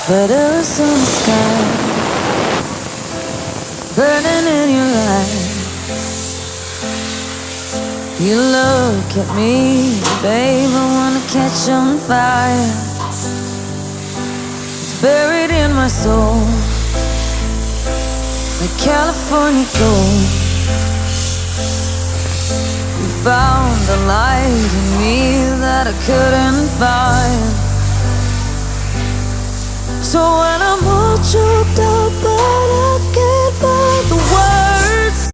Letters on the sky, burning in your eyes. You look at me, babe, I wanna catch on fire. It's buried in my soul, like California gold. You found the light in me that I couldn't find. So when I'm all choked